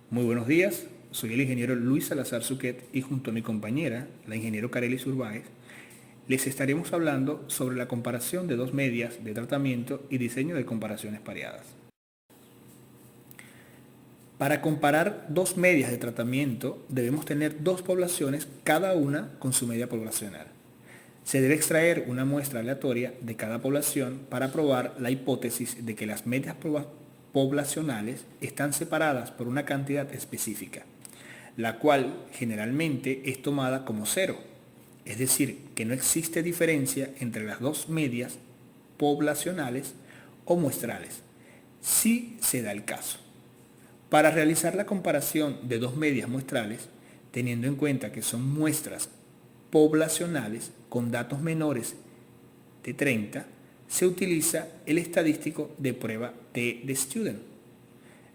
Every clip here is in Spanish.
Muy buenos días, soy el ingeniero Luis Salazar Suquet y junto a mi compañera, la ingeniero Kareli Urbáez, les estaremos hablando sobre la comparación de dos medias de tratamiento y diseño de comparaciones pareadas. Para comparar dos medias de tratamiento debemos tener dos poblaciones, cada una con su media poblacional. Se debe extraer una muestra aleatoria de cada población para probar la hipótesis de que las medias poblacionales están separadas por una cantidad específica, la cual generalmente es tomada como cero, es decir, que no existe diferencia entre las dos medias poblacionales o muestrales, si se da el caso. Para realizar la comparación de dos medias muestrales, teniendo en cuenta que son muestras poblacionales con datos menores de 30, se utiliza el estadístico de prueba T de Student.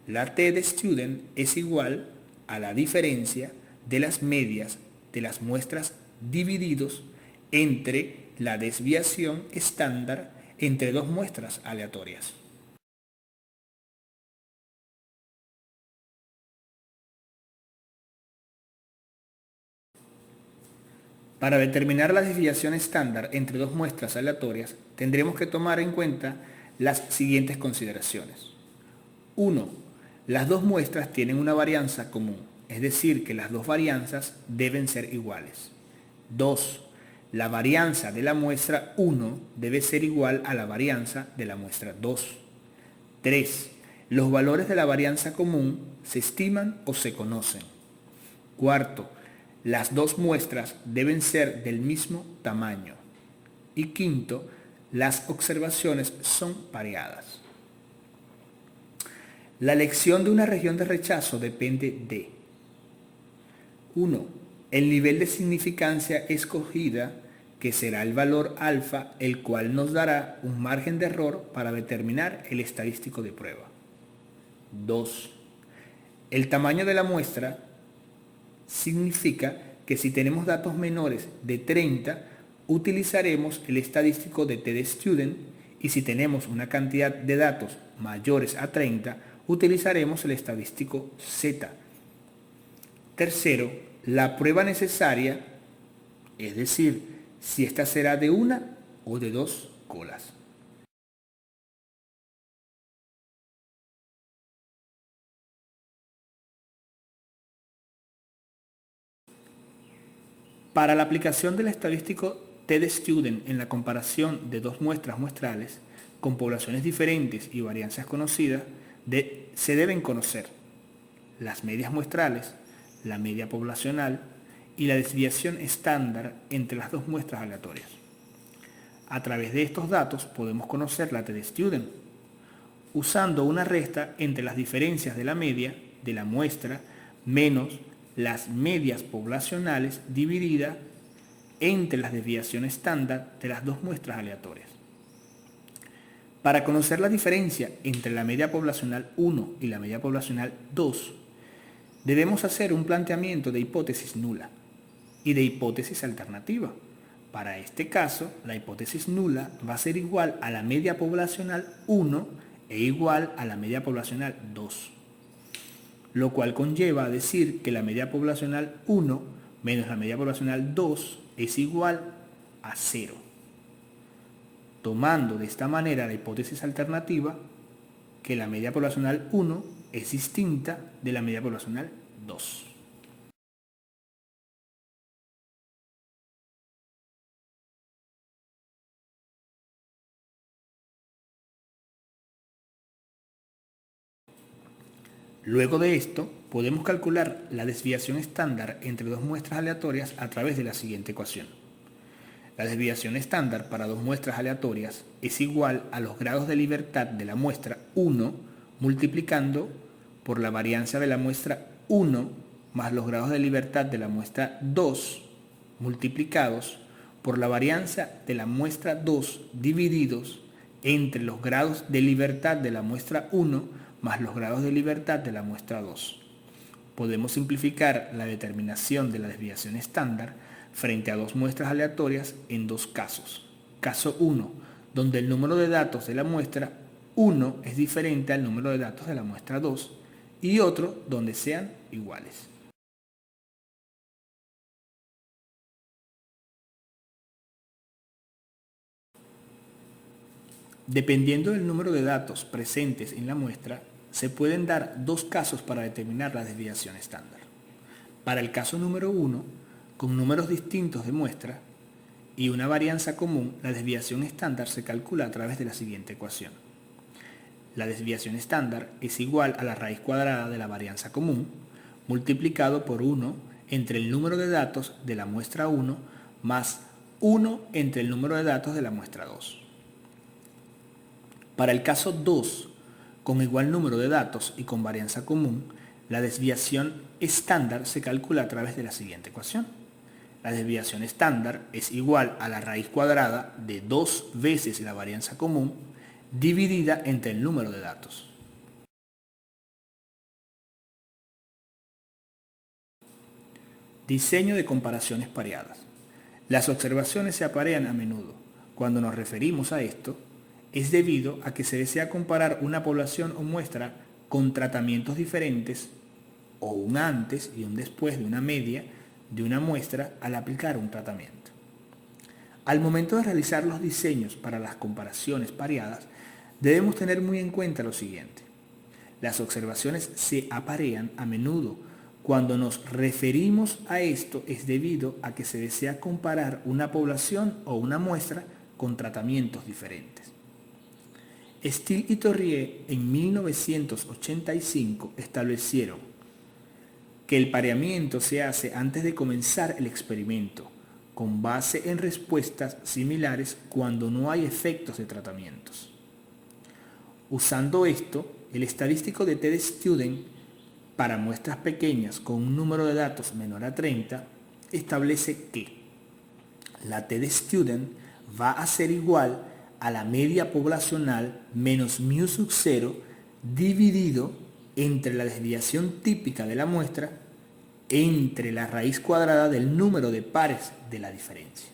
La T de Student es igual a la diferencia de las medias de las muestras divididos entre la desviación estándar entre dos muestras aleatorias. Para determinar la desviación estándar entre dos muestras aleatorias, tendremos que tomar en cuenta las siguientes consideraciones. 1. Las dos muestras tienen una varianza común, es decir, que las dos varianzas deben ser iguales. 2. La varianza de la muestra 1 debe ser igual a la varianza de la muestra 2. 3. Los valores de la varianza común se estiman o se conocen. 4. Las dos muestras deben ser del mismo tamaño. Y 5. Las observaciones son pareadas. La elección de una región de rechazo depende de 1. El nivel de significancia escogida, que será el valor alfa, el cual nos dará un margen de error para determinar el estadístico de prueba. 2. El tamaño de la muestra significa que si tenemos datos menores de 30, utilizaremos el estadístico de T de Student, y si tenemos una cantidad de datos mayores a 30, utilizaremos el estadístico Z. Tercero, la prueba necesaria, es decir, si esta será de una o de dos colas. Para la aplicación del estadístico T de Student en la comparación de dos muestras muestrales con poblaciones diferentes y varianzas conocidas, se deben conocer las medias muestrales, la media poblacional y la desviación estándar entre las dos muestras aleatorias. A través de estos datos podemos conocer la T de Student, usando una resta entre las diferencias de la media de la muestra menos las medias poblacionales dividida entre las desviaciones estándar de las dos muestras aleatorias. Para conocer la diferencia entre la media poblacional 1 y la media poblacional 2, debemos hacer un planteamiento de hipótesis nula y de hipótesis alternativa. Para este caso, la hipótesis nula va a ser igual a la media poblacional 1 e igual a la media poblacional 2, lo cual conlleva a decir que la media poblacional 1 menos la media poblacional 2 es igual a 0. Tomando de esta manera la hipótesis alternativa, que la media poblacional 1 es distinta de la media poblacional 2. Luego de esto, podemos calcular la desviación estándar entre dos muestras aleatorias a través de la siguiente ecuación. La desviación estándar para dos muestras aleatorias es igual a los grados de libertad de la muestra 1 multiplicando por la varianza de la muestra 1 más los grados de libertad de la muestra 2 multiplicados por la varianza de la muestra 2 divididos entre los grados de libertad de la muestra 1 más los grados de libertad de la muestra 2. Podemos simplificar la determinación de la desviación estándar frente a dos muestras aleatorias en dos casos. Caso 1, donde el número de datos de la muestra 1 es diferente al número de datos de la muestra 2, y otro donde sean iguales. Dependiendo del número de datos presentes en la muestra, se pueden dar dos casos para determinar la desviación estándar. Para el caso número 1, con números distintos de muestra y una varianza común, la desviación estándar se calcula a través de la siguiente ecuación. La desviación estándar es igual a la raíz cuadrada de la varianza común multiplicado por 1 entre el número de datos de la muestra 1 más 1 entre el número de datos de la muestra 2. Para el caso 2, con igual número de datos y con varianza común, la desviación estándar se calcula a través de la siguiente ecuación. La desviación estándar es igual a la raíz cuadrada de 2 veces la varianza común dividida entre el número de datos. Diseño de comparaciones pareadas. Las observaciones se aparean a menudo. Cuando nos referimos a esto, es debido a que se desea comparar una población o muestra con tratamientos diferentes o un antes y un después de una media de una muestra al aplicar un tratamiento. Al momento de realizar los diseños para las comparaciones pareadas, debemos tener muy en cuenta lo siguiente. Las observaciones se aparean a menudo. Cuando nos referimos a esto es debido a que se desea comparar una población o una muestra con tratamientos diferentes. Steele y Torrier en 1985 establecieron que el pareamiento se hace antes de comenzar el experimento, con base en respuestas similares cuando no hay efectos de tratamientos. Usando esto, el estadístico de TED-Student para muestras pequeñas con un número de datos menor a 30 establece que la TED-Student va a ser igual a la media poblacional menos mu sub 0 dividido entre la desviación típica de la muestra entre la raíz cuadrada del número de pares de la diferencia.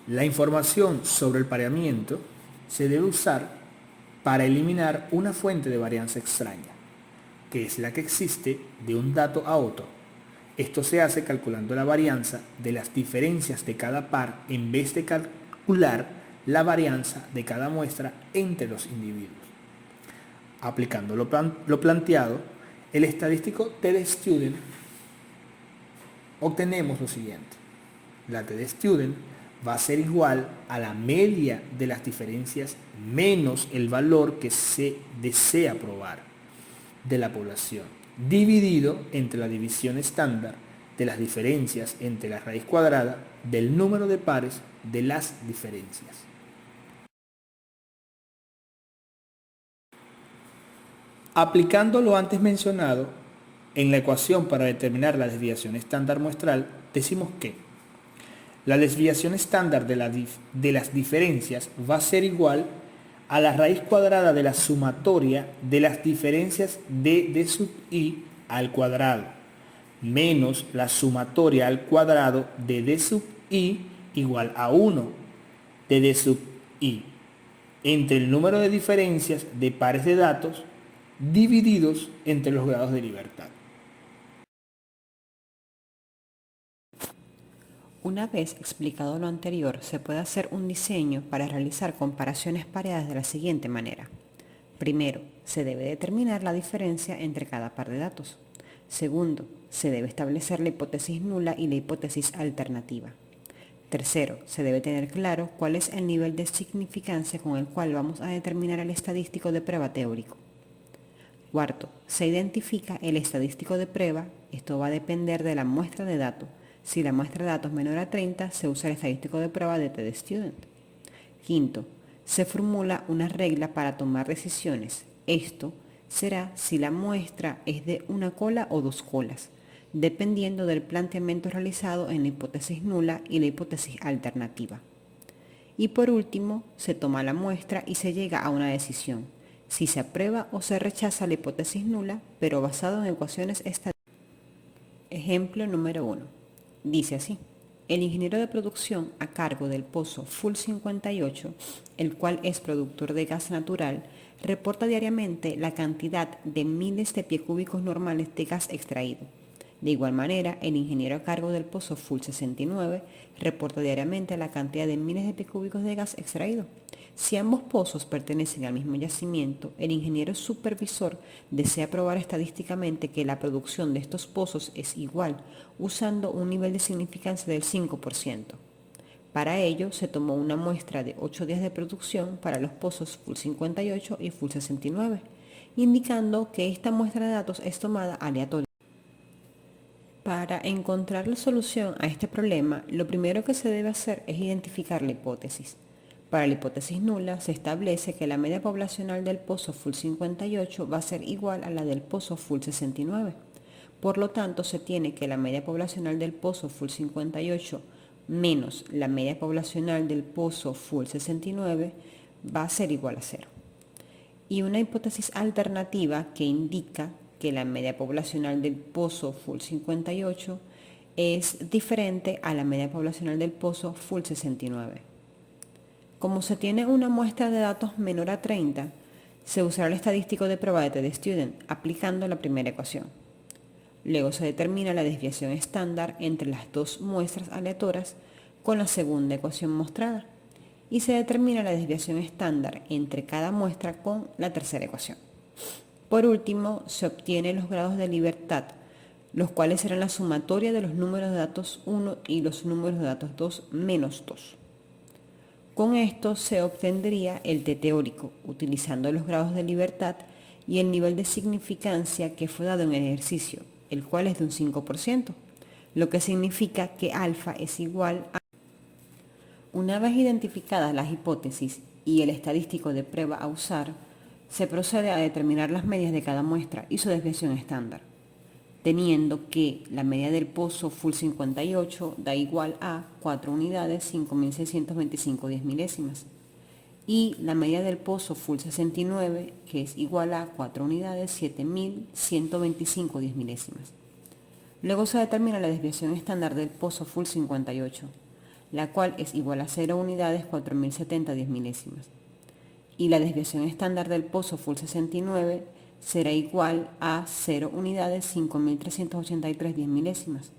La información sobre el pareamiento se debe usar para eliminar una fuente de varianza extraña, que es la que existe de un dato a otro. Esto se hace calculando la varianza de las diferencias de cada par en vez de calcular la varianza de cada muestra entre los individuos. Aplicando lo planteado, el estadístico TED-Student obtenemos lo siguiente. La TED-Student va a ser igual a la media de las diferencias menos el valor que se desea probar de la población, dividido entre la división estándar de las diferencias entre la raíz cuadrada del número de pares de las diferencias. Aplicando lo antes mencionado, en la ecuación para determinar la desviación estándar muestral, decimos que la desviación estándar de las diferencias va a ser igual a la raíz cuadrada de la sumatoria de las diferencias de d sub i al cuadrado, menos la sumatoria al cuadrado de d sub i igual a 1 de d sub i, entre el número de diferencias de pares de datos divididos entre los grados de libertad. Una vez explicado lo anterior, se puede hacer un diseño para realizar comparaciones pareadas de la siguiente manera. Primero, se debe determinar la diferencia entre cada par de datos. Segundo, se debe establecer la hipótesis nula y la hipótesis alternativa. Tercero, se debe tener claro cuál es el nivel de significancia con el cual vamos a determinar el estadístico de prueba teórico. Cuarto, se identifica el estadístico de prueba. Esto va a depender de la muestra de datos. Si la muestra de datos es menor a 30, se usa el estadístico de prueba de TED-Student. Quinto, se formula una regla para tomar decisiones. Esto será si la muestra es de una cola o dos colas, dependiendo del planteamiento realizado en la hipótesis nula y la hipótesis alternativa. Y por último, se toma la muestra y se llega a una decisión, si se aprueba o se rechaza la hipótesis nula, pero basado en ecuaciones estadísticas. Ejemplo número 1. Dice así: El ingeniero de producción a cargo del pozo Full 58, el cual es productor de gas natural, reporta diariamente la cantidad de miles de pies cúbicos normales de gas extraído. De igual manera, el ingeniero a cargo del pozo Full 69 reporta diariamente la cantidad de miles de pies cúbicos de gas extraído. Si ambos pozos pertenecen al mismo yacimiento, el ingeniero supervisor desea probar estadísticamente que la producción de estos pozos es igual, usando un nivel de significancia del 5%. Para ello, se tomó una muestra de 8 días de producción para los pozos Full 58 y Full 69, indicando que esta muestra de datos es tomada aleatoria. Para encontrar la solución a este problema, lo primero que se debe hacer es identificar la hipótesis. Para la hipótesis nula, se establece que la media poblacional del pozo Full 58 va a ser igual a la del pozo Full 69. Por lo tanto, se tiene que la media poblacional del pozo Full 58 menos la media poblacional del pozo Full 69 va a ser igual a 0. Y una hipótesis alternativa que indica que la media poblacional del pozo Full 58 es diferente a la media poblacional del pozo Full 69. Como se tiene una muestra de datos menor a 30, se usará el estadístico de prueba de TDStudent aplicando la primera ecuación. Luego se determina la desviación estándar entre las dos muestras aleatorias con la segunda ecuación mostrada y se determina la desviación estándar entre cada muestra con la tercera ecuación. Por último, se obtienen los grados de libertad, los cuales serán la sumatoria de los números de datos 1 y los números de datos 2 menos 2. Con esto se obtendría el T teórico, utilizando los grados de libertad y el nivel de significancia que fue dado en el ejercicio, el cual es de un 5%, lo que significa que alfa es igual a... Una vez identificadas las hipótesis y el estadístico de prueba a usar, se procede a determinar las medias de cada muestra y su desviación estándar, teniendo que la media del pozo Full 58 da igual a 4 unidades 5.625 10 milésimas y la media del pozo Full 69 que es igual a 4 unidades 7.125 10 milésimas. Luego se determina la desviación estándar del pozo Full 58, la cual es igual a 0 unidades 4.070 10 milésimas y la desviación estándar del pozo Full 69 será igual a 0 unidades 5.383 10 milésimas.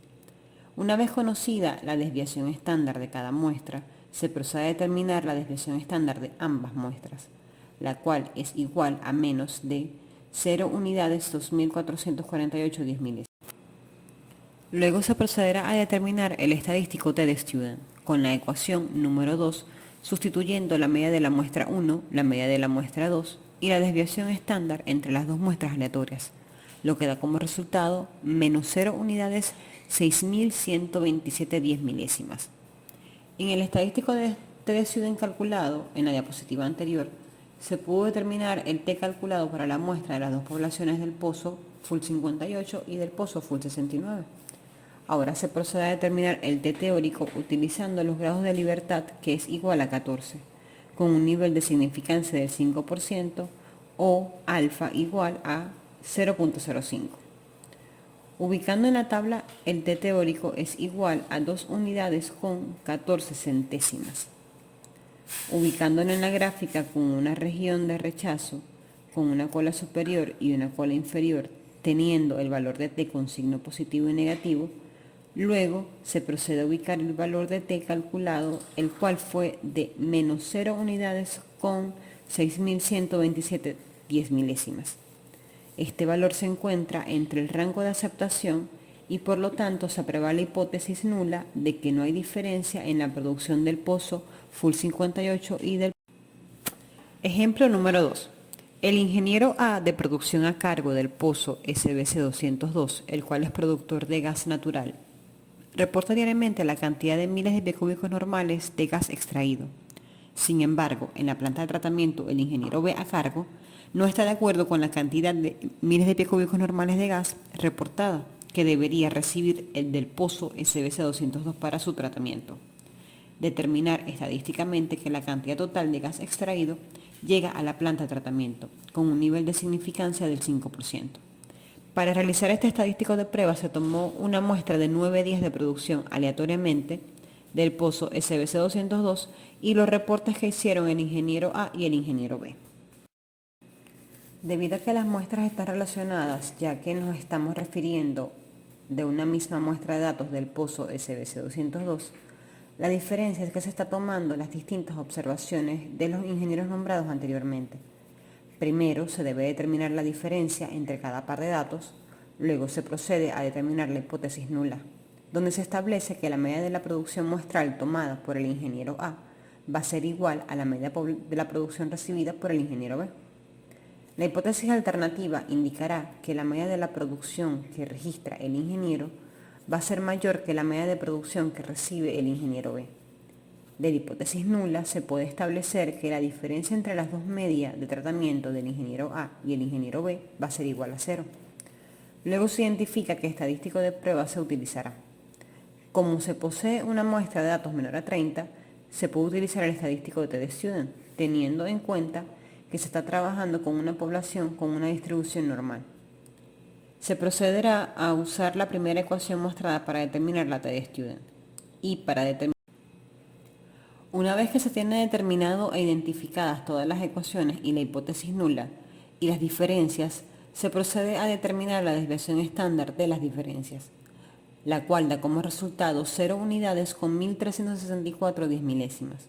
Una vez conocida la desviación estándar de cada muestra, se procede a determinar la desviación estándar de ambas muestras, la cual es igual a menos de 0 unidades 2.448 10 milésimas. Luego se procederá a determinar el estadístico TDStudent con la ecuación número 2, sustituyendo la media de la muestra 1, la media de la muestra 2 y la desviación estándar entre las dos muestras aleatorias, lo que da como resultado menos 0 unidades 6.127 10 milésimas. En el estadístico de TDStudent calculado, en la diapositiva anterior, se pudo determinar el T calculado para la muestra de las dos poblaciones del pozo Full 58 y del pozo Full 69. Ahora se procede a determinar el T teórico utilizando los grados de libertad, que es igual a 14, con un nivel de significancia del 5% o alfa igual a 0.05. Ubicando en la tabla, el T teórico es igual a 2 unidades con 14 centésimas. Ubicándolo en la gráfica con una región de rechazo, con una cola superior y una cola inferior, teniendo el valor de T con signo positivo y negativo, luego se procede a ubicar el valor de T calculado, el cual fue de menos 0 unidades con 6.127 10 milésimas. Este valor se encuentra entre el rango de aceptación y por lo tanto se aprueba la hipótesis nula de que no hay diferencia en la producción del pozo Full 58 y del... Ejemplo número 2. El ingeniero A de producción a cargo del pozo SBC 202, el cual es productor de gas natural, reporta diariamente la cantidad de miles de pies cúbicos normales de gas extraído. Sin embargo, en la planta de tratamiento, el ingeniero B a cargo no está de acuerdo con la cantidad de miles de pies cúbicos normales de gas reportada que debería recibir el del pozo SBC 202 para su tratamiento. Determinar estadísticamente que la cantidad total de gas extraído llega a la planta de tratamiento con un nivel de significancia del 5%. Para realizar este estadístico de prueba se tomó una muestra de 9 días de producción aleatoriamente del pozo SBC-202 y los reportes que hicieron el ingeniero A y el ingeniero B. Debido a que las muestras están relacionadas, ya que nos estamos refiriendo de una misma muestra de datos del pozo SBC-202, la diferencia es que se está tomando las distintas observaciones de los ingenieros nombrados anteriormente. Primero se debe determinar la diferencia entre cada par de datos, luego se procede a determinar la hipótesis nula, donde se establece que la media de la producción muestral tomada por el ingeniero A va a ser igual a la media de la producción recibida por el ingeniero B. La hipótesis alternativa indicará que la media de la producción que registra el ingeniero va a ser mayor que la media de producción que recibe el ingeniero B. De la hipótesis nula se puede establecer que la diferencia entre las dos medias de tratamiento del ingeniero A y el ingeniero B va a ser igual a 0. Luego se identifica qué estadístico de prueba se utilizará. Como se posee una muestra de datos menor a 30, se puede utilizar el estadístico de TD-Student, teniendo en cuenta que se está trabajando con una población con una distribución normal. Se procederá a usar la primera ecuación mostrada para determinar la TD-Student. Una vez que se tiene determinado e identificadas todas las ecuaciones y la hipótesis nula y las diferencias, se procede a determinar la desviación estándar de las diferencias, la cual da como resultado 0 unidades con 1364 diezmilésimas.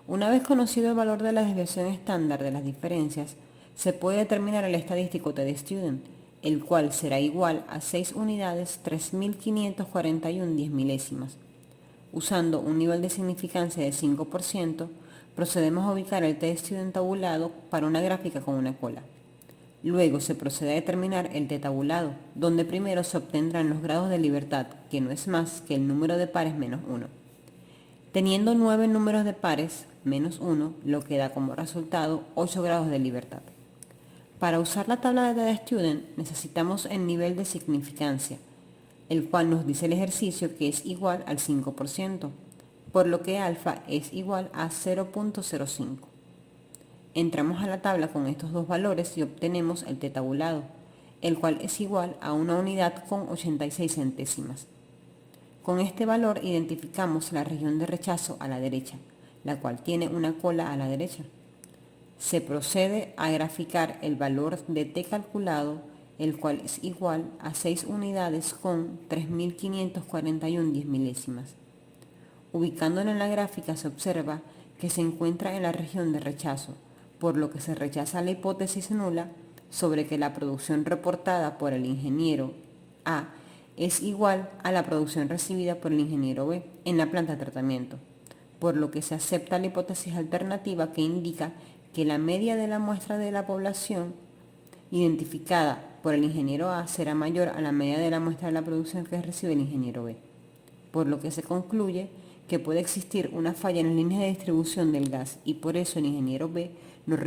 Una vez conocido el valor de la desviación estándar de las diferencias, se puede determinar el estadístico TD-Student, el cual será igual a 6 unidades 3541 diezmilésimas. Usando un nivel de significancia de 5%, procedemos a ubicar el TD-Student tabulado para una gráfica con una cola. Luego se procede a determinar el t-tabulado, donde primero se obtendrán los grados de libertad, que no es más que el número de pares menos 1. Teniendo 9 números de pares menos 1, lo que da como resultado 8 grados de libertad. Para usar la tabla de TD-Student necesitamos el nivel de significancia, el cual nos dice el ejercicio que es igual al 5%, por lo que alfa es igual a 0.05. Entramos a la tabla con estos dos valores y obtenemos el t-tabulado, el cual es igual a una unidad con 86 centésimas. Con este valor identificamos la región de rechazo a la derecha, la cual tiene una cola a la derecha. Se procede a graficar el valor de t calculado, el cual es igual a 6 unidades con 3541 diezmilésimas. Ubicándolo en la gráfica se observa que se encuentra en la región de rechazo, por lo que se rechaza la hipótesis nula sobre que la producción reportada por el ingeniero A es igual a la producción recibida por el ingeniero B en la planta de tratamiento, por lo que se acepta la hipótesis alternativa que indica que la media de la muestra de la población identificada por el ingeniero A será mayor a la media de la muestra de la producción que recibe el ingeniero B, por lo que se concluye que puede existir una falla en la línea de distribución del gas y por eso el ingeniero B